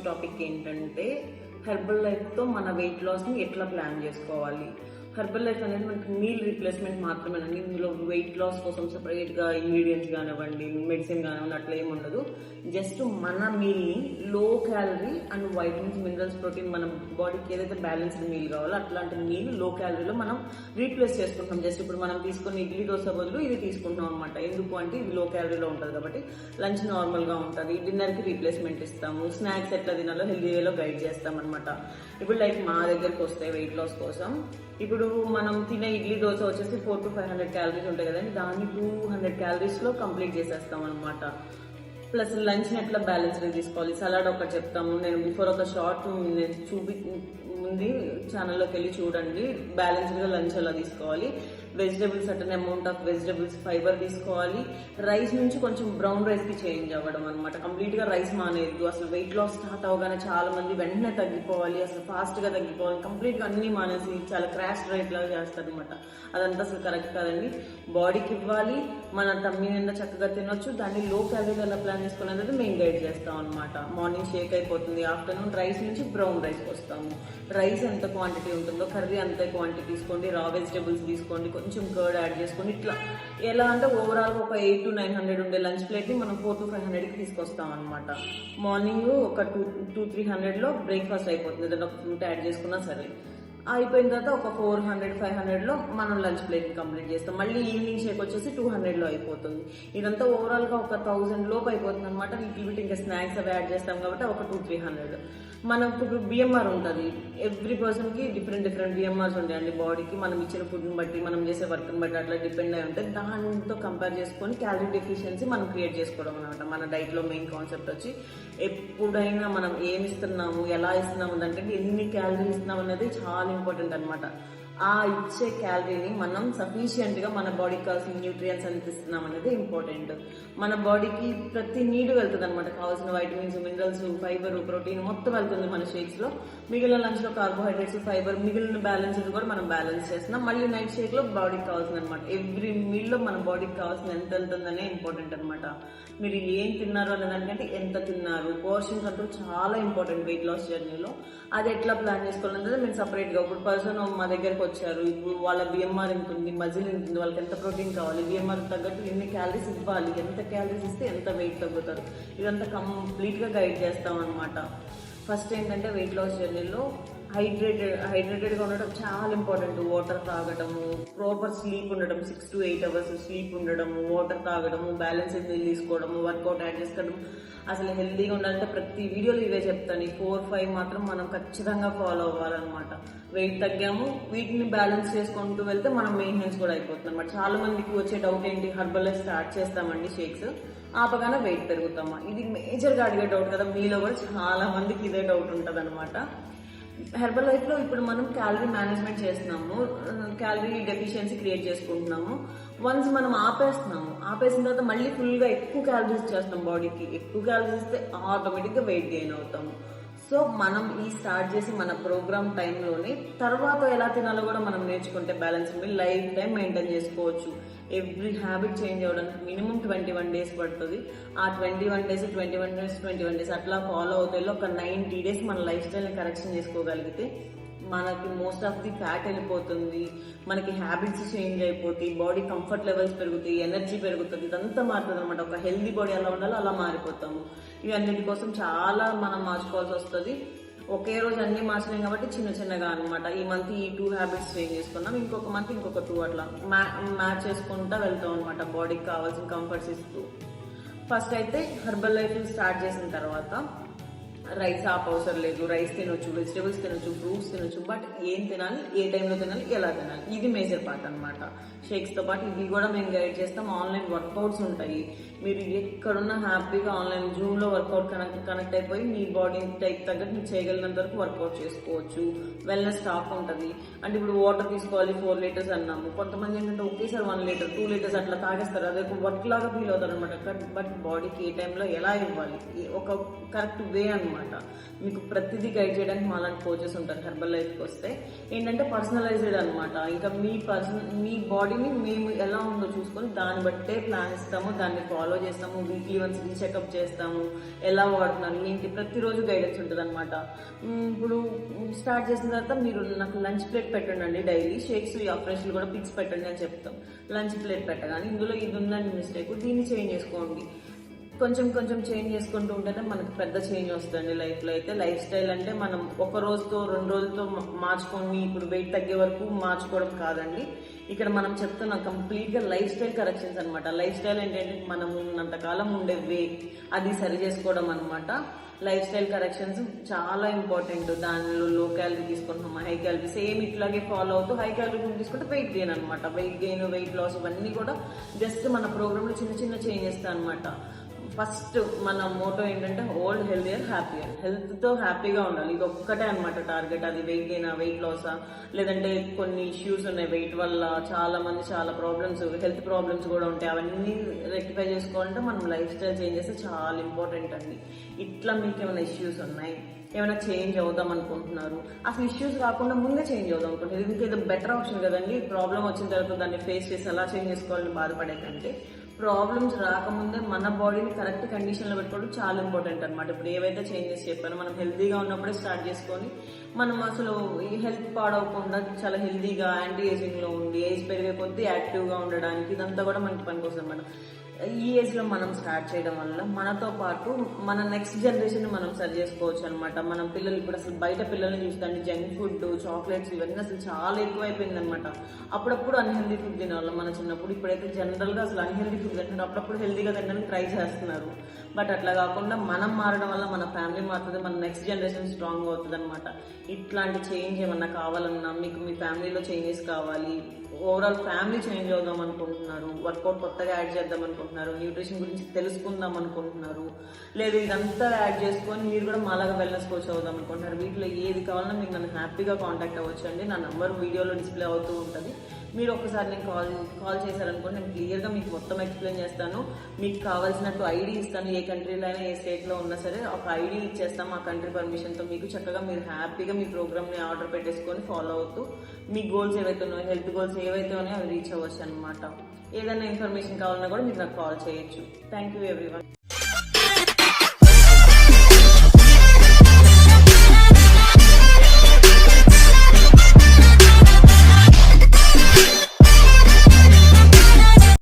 Topic ఏంటంటే herbal లైఫ్తో మన wait లాస్ని ఎట్లా ప్లాన్ చేసుకోవాలి. హెర్బల్ లైఫ్ అనేది మనకి మీల్ రీప్లేస్మెంట్ మాత్రమేనండి. ఇందులో వెయిట్ లాస్ కోసం సపరేట్గా ఇంగ్రీడియంట్స్ కానివ్వండి, మెడిసిన్ కానివ్వండి అట్లా ఏమి ఉండదు. జస్ట్ మన మీల్ని low calorie and vitamins, minerals, protein మన బాడీకి ఏదైతే బ్యాలెన్స్డ్ మీల్ కావాలో అట్లాంటి మీల్ లో క్యాలరీలో మనం రీప్లేస్ చేసుకుంటాం. జస్ట్ ఇప్పుడు మనం తీసుకున్న ఇడ్లీ దోశ బదులు ఇది తీసుకుంటాం అనమాట. ఎందుకు అంటే ఇది లో క్యాలరీలో ఉంటుంది కాబట్టి లంచ్ నార్మల్గా ఉంటుంది. డిన్నర్కి రీప్లేస్మెంట్ ఇస్తాము. స్నాక్స్ ఎట్లా తినాలో హెల్దీ వేలో గైడ్ చేస్తాం అనమాట. ఇప్పుడు లైక్ మా దగ్గరికి వస్తే వెయిట్ లాస్ కోసం ఇప్పుడు మనం తినే ఇడ్లీ దోశ వచ్చేసి 400 to 500 క్యాలరీస్ ఉంటాయి కదండి. దాన్ని 200 క్యాలరీస్లో కంప్లీట్ చేసేస్తాం అనమాట. ప్లస్ లంచ్ని ఎట్లా బ్యాలెన్స్గా తీసుకోవాలి, సలాడ్ ఒకటి చెప్తాము. నేను బిఫోర్ ఒక షార్ట్ ఉంది, ఛానల్లోకి వెళ్ళి చూడండి. బ్యాలెన్స్డ్గా లంచ్ ఎలా తీసుకోవాలి, vegetables అటన్ amount of vegetables, fibre తీసుకోవాలి. రైస్ నుంచి కొంచెం బ్రౌన్ రైస్కి చేంజ్ అవ్వడం అనమాట. కంప్లీట్గా రైస్ మానేయద్దు. అసలు వెయిట్ లాస్ స్టార్ట్ అవగానే చాలా మంది వెంటనే తగ్గిపోవాలి, అసలు ఫాస్ట్గా తగ్గిపోవాలి, కంప్లీట్గా అన్ని మానేసి చాలా క్రాష్ డైట్ లాగా చేస్తారు అనమాట. అదంతా అసలు కరెక్ట్ కాదండి. బాడీకి ఇవ్వాలి, మన తమ్మి నిండా చక్కగా తినొచ్చు. దాన్ని లో క్యాలరీలు ఎలా ప్లాన్ చేసుకోవాలనేది మేము గైడ్ చేస్తాం అనమాట. మార్నింగ్ షేక్ అయిపోతుంది, ఆఫ్టర్నూన్ రైస్ నుంచి బ్రౌన్ రైస్కి వస్తాము. రైస్ ఎంత క్వాంటిటీ ఉంటుందో కర్రీ అంతే క్వాంటిటీ తీసుకోండి. రా వెజిటబుల్స్ తీసుకోండి, కొంచెం కర్డ్ యాడ్ చేసుకోండి. ఇట్లా ఎలా అంటే ఓవరాల్ ఒక 800 to 900 ఉండే లంచ్ ప్లేట్ని మనం 400 to 500కి తీసుకొస్తాం అనమాట. మార్నింగ్ ఒక 200 to 300లో బ్రేక్ఫాస్ట్ అయిపోతుంది, ఏదైనా ఒక ఫ్రూట్ యాడ్ చేసుకున్నా సరే. అయిపోయిన తర్వాత ఒక 400 to 500లో మనం లంచ్ ప్లేట్ కంప్లీట్ చేస్తాం. మళ్ళీ ఈవినింగ్ షేక్ వచ్చేసి 200లో అయిపోతుంది. ఇదంతా ఓవరాల్గా ఒక 1000 లోపు అయిపోతుంది అనమాట. లిటిల్ బిట్ ఇంకా స్నాక్స్ అవి యాడ్ చేస్తాం కాబట్టి ఒక 200-300. మనకు ఇప్పుడు బిఎంఆర్ ఉంటుంది. ఎవ్రీ పర్సన్కి డిఫరెంట్ బిఎంఆర్స్ ఉంటాయండి. బాడీకి మనం ఇచ్చిన ఫుడ్ని బట్టి, మనం చేసే వర్క్ని బట్టి అట్లా డిపెండ్ అయి ఉంటుంది. దానితో కంపేర్ చేసుకొని క్యాలరీ డెఫిషియన్సీ మనం క్రియేట్ చేసుకోవడం అనమాట. మన డైట్లో మెయిన్ కాన్సెప్ట్ వచ్చి ఎప్పుడైనా మనం ఏమి ఇస్తున్నాము, ఎలా ఇస్తున్నాము, దానికంటే ఎన్ని క్యాలరీ ఇస్తున్నాం అనేది చాలా ఇంపార్టెంట్ అనమాట. ఆ ఇచ్చే క్యాలరీని మనం సఫిషియెంట్గా మన బాడీకి కావాల్సిన న్యూట్రియంట్స్ అనిపిస్తున్నాం అనేది ఇంపార్టెంట్. మన బాడీకి ప్రతి నీడ్ వెళ్తుంది అనమాట. కావాల్సిన వైటమిన్స్, మినరల్స్, ఫైబర్, ప్రోటీన్ మొత్తం వెళ్తుంది మన షేక్స్లో. మిగిలిన లంచ్లో కార్బోహైడ్రేట్స్, ఫైబర్, మిగిలిన బ్యాలెన్స్ కూడా మనం బ్యాలెన్స్ చేస్తున్నాం. మళ్ళీ నైట్ షేక్లో బాడీకి కావాల్సింది అనమాట. ఎవ్రీ మీల్లో మన బాడీకి కావాల్సిన ఎంత వెళ్తుందనే ఇంపార్టెంట్ అనమాట. మీరు ఏం తిన్నారు అనే దానికంటే ఎంత తిన్నారు, పోర్షన్ కంట్రోల్ చాలా ఇంపార్టెంట్ వెయిట్ లాస్ జర్నీలో. అది ఎట్లా ప్లాన్ చేసుకోవాలనేది మేము సపరేట్గా ఇప్పుడు పర్సన్ మా దగ్గరకు వచ్చారు, ఇప్పుడు వాళ్ళ బిఎంఆర్ ఎంత ఉంది, మజిల్ ఎంత ఉంది, వాళ్ళకి ఎంత ప్రోటీన్ కావాలి, బిఎంఆర్ తగ్గట్టు ఎన్ని క్యాలరీస్ ఇవ్వాలి, ఎంత క్యాలరీస్ ఇస్తే ఎంత వెయిట్ తగ్గుతారు, ఇదంతా కంప్లీట్గా గైడ్ చేస్తాం అనమాట. ఫస్ట్ ఏంటంటే వెయిట్ లాస్ జర్నీలో హైడ్రేటెడ్గా ఉండడం చాలా ఇంపార్టెంట్. వాటర్ తాగడము, ప్రాపర్ స్లీప్ ఉండడం, 6 to 8 hours స్లీప్ ఉండడము, వాటర్ తాగడము, బ్యాలెన్స్డ్ మీల్ తీసుకోవడము, వర్కౌట్ యాడ్ చేసుకోవడం. అసలు హెల్తీగా ఉండాలంటే ప్రతి వీడియోలో ఇవే చెప్తాను. ఈ 4-5 మాత్రం మనం ఖచ్చితంగా ఫాలో అవ్వాలన్నమాట. వెయిట్ తగ్గాము, వీటిని బ్యాలెన్స్ చేసుకుంటూ వెళ్తే మనం మెయింటెనెన్స్ కూడా అయిపోతుంది అనమాట. చాలా మందికి వచ్చే డౌట్ ఏంటి, హెర్బల్ లైఫ్ స్టార్ట్ చేస్తామండి షేక్స్, ఆపగానే వెయిట్ పెరుగుతామా, ఇది మేజర్గా అడిగే డౌట్ కదా. మీలో కూడా చాలా మందికి ఇదే డౌట్ ఉంటుంది అనమాట. హెర్బల్ లైఫ్లో ఇప్పుడు మనం క్యాలరీ మేనేజ్మెంట్ చేస్తున్నాము, క్యాలరీ డెఫిషియన్సీ క్రియేట్ చేసుకుంటున్నాము. వన్స్ మనం ఆపేసిన తర్వాత మళ్ళీ ఫుల్గా ఎక్కువ క్యాలరీస్ చేస్తాం బాడీకి. ఎక్కువ క్యాలరీస్ ఇస్తే ఆటోమేటిక్గా వెయిట్ గెయిన్ అవుతాము. సో మనం ఈ స్టార్ట్ చేసి మన ప్రోగ్రామ్ టైంలోనే తర్వాత ఎలా తినాలో కూడా మనం నేర్చుకుంటే బ్యాలెన్స్ లైఫ్ టైం మెయింటైన్ చేసుకోవచ్చు. ఎవ్రీ హ్యాబిట్ చేంజ్ అవ్వడానికి మినిమం 21 days పడుతుంది. ఆ 21 days అట్లా ఫాలో అవుతే ఒక 90 days మన లైఫ్ స్టైల్ని కరెక్షన్ చేసుకోగలిగితే మనకి మోస్ట్ ఆఫ్ ది ఫ్యాట్ వెళ్ళిపోతుంది, మనకి హ్యాబిట్స్ చేంజ్ అయిపోతాయి, బాడీ కంఫర్ట్ లెవెల్స్ పెరుగుతాయి, ఎనర్జీ పెరుగుతుంది, ఇదంతా మారుతుంది అనమాట. ఒక హెల్దీ బాడీ ఎలా ఉండాలో అలా మారిపోతాము. ఇవన్నిటి కోసం చాలా మనం మార్చుకోవాల్సి వస్తుంది. ఒకే రోజు అన్ని మార్చలేం కాబట్టి చిన్నగా అనమాట. ఈ మంత్ ఈ 2 హ్యాబిట్స్ చేంజ్ చేసుకున్నాం, ఇంకొక మంత్ ఇంకొక 2 అట్లా మ్యాచ్ చేసుకుంటూ వెళ్తాం అనమాట, బాడీకి కావాల్సిన కంఫర్ట్స్ ఇస్తూ. ఫస్ట్ అయితే హెర్బల్ లైఫ్ స్టార్ట్ చేసిన తర్వాత రైస్ అవసరం లేదు, రైస్ తినొచ్చు, వెజిటేబుల్స్ తినొచ్చు, ఫ్రూట్స్ తినొచ్చు. బట్ ఏం తినాలి, ఏ టైంలో తినాలి, ఎలా తినాలి, ఇది మేజర్ పార్ట్ అనమాట. షేక్స్తో పాటు ఇది కూడా మేము గైడ్ చేస్తాం. ఆన్లైన్ వర్కౌట్స్ ఉంటాయి, మీరు ఎక్కడున్నా హ్యాపీగా ఆన్లైన్ జూమ్లో వర్కౌట్ కనెక్ట్ అయిపోయి మీ బాడీ టైప్ తగ్గట్టు మీరు చేయగలిగినంత వరకు వర్కౌట్ చేసుకోవచ్చు. వెల్నెస్ స్టాక్ ఉంటుంది. అంటే ఇప్పుడు వాటర్ తీసుకోవాలి 4 liters అన్నాము, కొంతమంది ఏంటంటే ఒకేసారి 1 liter 2 liters అట్లా తాగేస్తారు, అదే వర్క్ లాగా ఫీల్ అవుతారు అనమాట. బట్ బాడీకి ఏ టైంలో ఎలా ఇవ్వాలి, ఒక కరెక్ట్ వే అనమాట. అనమాట. మీకు ప్రతిదీ గైడ్ చేయడానికి మాలాంటి కోచెస్ ఉంటారు. హెర్బల్ లైఫ్కి వస్తే ఏంటంటే పర్సనలైజ్డ్ అనమాట. ఇంకా మీ బాడీని మేము ఎలా ఉందో చూసుకొని దాన్ని బట్టే ప్లాన్ ఇస్తాము, దాన్ని ఫాలో చేస్తాము. వీక్లీ వన్స్ రీచెకప్ చేస్తాము, ఎలా వాడుతున్నారు ఏంటి, ప్రతిరోజు గైడెన్స్ ఉంటుంది అనమాట. ఇప్పుడు స్టార్ట్ చేసిన తర్వాత మీరు నాకు లంచ్ ప్లేట్ పెట్టండి డైలీ, షేక్స్ ఫ్రెష్లు కూడా పిక్స్ పెట్టండి అని చెప్తాం. లంచ్ ప్లేట్ పెట్టగానే ఇందులో ఇది ఉందని మిస్టేక్, దీన్ని చేంజ్ చేసుకోండి. కొంచెం కొంచెం చేంజ్ చేసుకుంటూ ఉంటేనే మనకు పెద్ద చేంజ్ వస్తుంది లైఫ్లో. అయితే లైఫ్ స్టైల్ అంటే మనం ఒక రోజుతో 2 రోజులతో మార్చుకొని ఇప్పుడు వెయిట్ తగ్గే వరకు మార్చుకోవడం కాదండి. ఇక్కడ మనం చెప్తున్నాం కంప్లీట్గా లైఫ్ స్టైల్ కరెక్షన్స్ అనమాట. లైఫ్ స్టైల్ ఏంటంటే మనం ఉన్నంతకాలం ఉండే వే అది సరి చేసుకోవడం అనమాట. లైఫ్ స్టైల్ కరెక్షన్స్ చాలా ఇంపార్టెంట్. దానిలో లో క్యాలరీ తీసుకుంటున్నాం, హై క్యాలరీ సేమ్ ఇట్లాగే ఫాలో అవుతూ హై క్యాలరీ ఫుడ్ తీసుకుంటే వెయిట్ గెయిన్ అనమాట. వెయిట్ గెయిన్, వెయిట్ లాస్ ఇవన్నీ కూడా జస్ట్ మన ప్రోగ్రాంలో చిన్న చిన్న చేంజెస్ అనమాట. ఫస్ట్ మన మోటో ఏంటంటే ఓల్డ్ హెల్దియర్ హ్యాపీయర్, హెల్త్తో హ్యాపీగా ఉండాలి. ఇది ఒక్కటే అనమాట టార్గెట్. అది వెయిట్ గెయినా, వెయిట్ లాసా, లేదంటే కొన్ని ఇష్యూస్ ఉన్నాయి వెయిట్ వల్ల, చాలా మంది చాలా ప్రాబ్లమ్స్, హెల్త్ ప్రాబ్లమ్స్ కూడా ఉంటాయి. అవన్నీ రెక్టిఫై చేసుకోవాలంటే మనం లైఫ్ స్టైల్ చేంజ్ చేస్తే చాలా ఇంపార్టెంట్ అండి. ఇట్లా మీకు ఏమైనా ఇష్యూస్ ఉన్నాయి, ఏమైనా చేంజ్ అవుదాం అనుకుంటున్నారు, అసలు ఇష్యూస్ రాకుండా ముందే చేంజ్ అవుదాం అనుకుంటున్నారు, ఇంకేదో బెటర్ ఆప్షన్ కదండి. ప్రాబ్లం వచ్చిన తర్వాత దాన్ని ఫేస్ చేసి ఎలా చేంజ్ చేసుకోవాలని బాధపడే కంటే ప్రాబ్లమ్స్ రాకముందే మన బాడీని కరెక్ట్ కండిషన్లో పెట్టుకోవడం చాలా ఇంపార్టెంట్ అనమాట. ఇప్పుడు ఏవైతే చేంజెస్ చెప్పానో మనం హెల్తీగా ఉన్నప్పుడే స్టార్ట్ చేసుకొని మనం అసలు ఈ హెల్త్ పాడవకుండా చాలా హెల్తీగా యాంటీ ఏజింగ్లో ఉండి ఏజ్ పెరిగే కొద్దీ యాక్టివ్గా ఉండడానికి ఇదంతా కూడా మనకి పనికొస్తుంది అనమాట. ఈ ఏజ్లో మనం స్టార్ట్ చేయడం వల్ల మనతో పాటు మన నెక్స్ట్ జనరేషన్ మనం సరి చేసుకోవచ్చు అనమాట. మనం పిల్లలు ఇప్పుడు అసలు బయట పిల్లల్ని చూస్తాండి, జంక్ ఫుడ్, చాక్లెట్స్ ఇవన్నీ అసలు చాలా ఎక్కువైపోయింది అనమాట. అప్పుడప్పుడు అన్హెల్దీ ఫుడ్ తినేవాళ్ళం మన చిన్నప్పుడు. ఇప్పుడైతే జనరల్గా అసలు అన్హెల్దీ ఫుడ్ తింటున్నారు, అప్పుడప్పుడు హెల్దీగా తినడానికి ట్రై చేస్తున్నారు. బట్ అట్లా కాకుండా మనం మారడం వల్ల మన ఫ్యామిలీ మారుతుంది, మన నెక్స్ట్ జనరేషన్ స్ట్రాంగ్ అవుతుంది అనమాట. ఇట్లాంటి చేంజ్ ఏమన్నా కావాలన్నా, మీకు మీ ఫ్యామిలీలో చేంజెస్ కావాలి, ఓవరాల్ ఫ్యామిలీ చేంజ్ అవుదాం అనుకుంటున్నారు, వర్కౌట్ కొత్తగా యాడ్ చేద్దాం అనుకుంటున్నారు, న్యూట్రిషన్ గురించి తెలుసుకుందాం అనుకుంటున్నారు, లేదు ఇదంతా యాడ్ చేసుకొని మీరు కూడా మాలాగా వెల్నెస్ కోచ్ అవుదాం అనుకుంటున్నారు, వీటిలో ఏది కావాలన్నా మీకు నన్ను హ్యాపీగా కాంటాక్ట్ అవ్వచ్చు అండి. నా నంబర్ వీడియోలో డిస్ప్లే అవుతూ ఉంటుంది. మీరు ఒక్కసారి నేను కాల్ చేశారనుకోండి, నేను క్లియర్గా మీకు మొత్తం ఎక్స్ప్లెయిన్ చేస్తాను. మీకు కావాల్సినట్టు ఐడి ఇస్తాను, ఏ కంట్రీలో అయినా ఏ స్టేట్లో ఉన్నా సరే ఒక ఐడి ఇచ్చేస్తాం ఆ కంట్రీ పర్మిషన్తో. మీకు చక్కగా మీరు హ్యాపీగా మీ ప్రోగ్రామ్ని ఆర్డర్ పెట్టేసుకొని ఫాలో అవుతూ మీ గోల్స్ ఏవైతే ఉన్నాయో, హెల్త్ గోల్స్ ఏవైతే ఉన్నాయో అవి రీచ్ అవ్వచ్చు అనమాట. ఏదైనా ఇన్ఫర్మేషన్ కావాలన్నా కూడా మీరు నాకు కాల్ చేయొచ్చు. Thank you everyone.